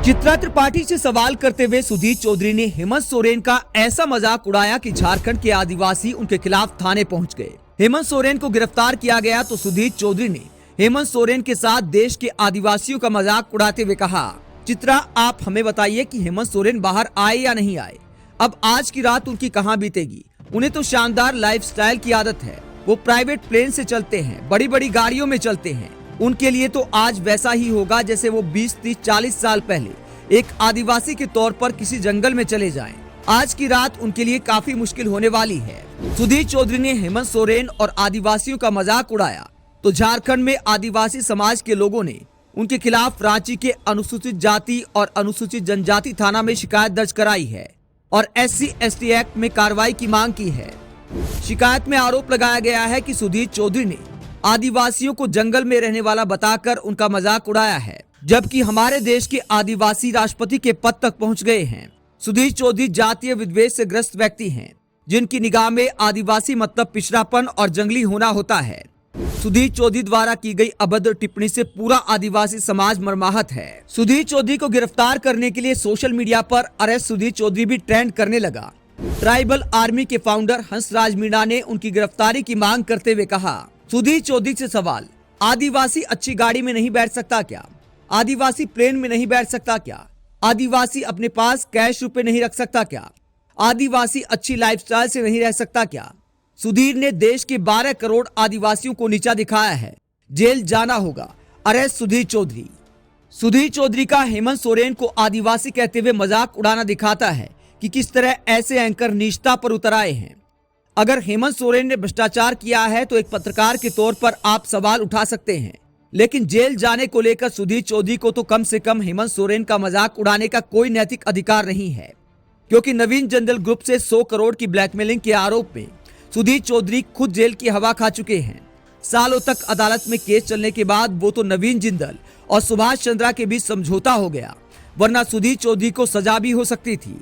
चित्रा त्रिपाठी से सवाल करते हुए सुधीर चौधरी ने हेमंत सोरेन का ऐसा मजाक उड़ाया कि झारखंड के आदिवासी उनके खिलाफ थाने पहुंच गए। हेमंत सोरेन को गिरफ्तार किया गया तो सुधीर चौधरी ने हेमंत सोरेन के साथ देश के आदिवासियों का मजाक उड़ाते हुए कहा, चित्रा आप हमें बताइए कि हेमंत सोरेन बाहर आए या नहीं आए। अब आज की रात उनकी कहाँ बीतेगी। उन्हें तो शानदार लाइफस्टाइल की आदत है। वो प्राइवेट प्लेन से चलते हैं, बड़ी बड़ी गाड़ियों में चलते हैं। उनके लिए तो आज वैसा ही होगा जैसे वो 20, 30, 40 साल पहले एक आदिवासी के तौर पर किसी जंगल में चले जाएं। आज की रात उनके लिए काफी मुश्किल होने वाली है। सुधीर चौधरी ने हेमंत सोरेन और आदिवासियों का मजाक उड़ाया तो झारखंड में आदिवासी समाज के लोगों ने उनके खिलाफ रांची के अनुसूचित जाति और अनुसूचित जनजाति थाना में शिकायत दर्ज कराई है और SC/ST एक्ट में कार्रवाई की मांग की है। शिकायत में आरोप लगाया गया है कि सुधीर चौधरी ने आदिवासियों को जंगल में रहने वाला बताकर उनका मजाक उड़ाया है, जबकि हमारे देश के आदिवासी राष्ट्रपति के पद तक पहुंच गए हैं। सुधीर चौधरी जातीय विद्वेष से ग्रस्त व्यक्ति हैं, जिनकी निगाह में आदिवासी मतलब पिछड़ापन और जंगली होना होता है। सुधीर चौधरी द्वारा की गई अभद्र टिप्पणी से पूरा आदिवासी समाज मर्माहत है। सुधीर चौधरी को गिरफ्तार करने के लिए सोशल मीडिया पर अरेस्ट सुधीर चौधरी भी ट्रेंड करने लगा। ट्राइबल आर्मी के फाउंडर हंसराज मीणा ने उनकी गिरफ्तारी की मांग करते हुए कहा, सुधीर चौधरी से सवाल, आदिवासी अच्छी गाड़ी में नहीं बैठ सकता क्या? आदिवासी प्लेन में नहीं बैठ सकता क्या? आदिवासी अपने पास कैश रुपए नहीं रख सकता क्या? आदिवासी अच्छी लाइफस्टाइल से नहीं रह सकता क्या? सुधीर ने देश के 12 करोड़ आदिवासियों को नीचा दिखाया है। जेल जाना होगा। अरेस्ट सुधीर चौधरी। सुधीर चौधरी का हेमंत सोरेन को आदिवासी कहते हुए मजाक उड़ाना दिखाता है कि किस तरह ऐसे एंकर नीचता पर उतर आए हैं। अगर हेमंत सोरेन ने भ्रष्टाचार किया है तो एक पत्रकार के तौर पर आप सवाल उठा सकते हैं, लेकिन जेल जाने को लेकर सुधीर चौधरी को तो कम से कम हेमंत सोरेन का मजाक उड़ाने का कोई नैतिक अधिकार नहीं है, क्योंकि नवीन जिंदल ग्रुप से 100 करोड़ की ब्लैकमेलिंग के आरोप में सुधीर चौधरी खुद जेल की हवा खा चुके हैं। सालों तक अदालत में केस चलने के बाद वो तो नवीन जिंदल और सुभाष चंद्रा के बीच समझौता हो गया, वरना सुधीर चौधरी को सजा भी हो सकती थी।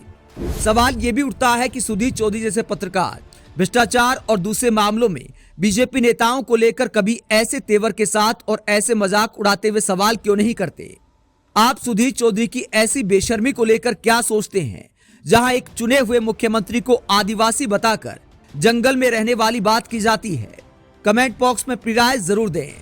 सवाल ये भी उठता है कि सुधीर चौधरी जैसे पत्रकार भ्रष्टाचार और दूसरे मामलों में बीजेपी नेताओं को लेकर कभी ऐसे तेवर के साथ और ऐसे मजाक उड़ाते हुए सवाल क्यों नहीं करते? आप सुधीर चौधरी की ऐसी बेशर्मी को लेकर क्या सोचते हैं, जहां एक चुने हुए मुख्यमंत्री को आदिवासी बताकर जंगल में रहने वाली बात की जाती है? कमेंट बॉक्स में अपनी राय जरूर दें।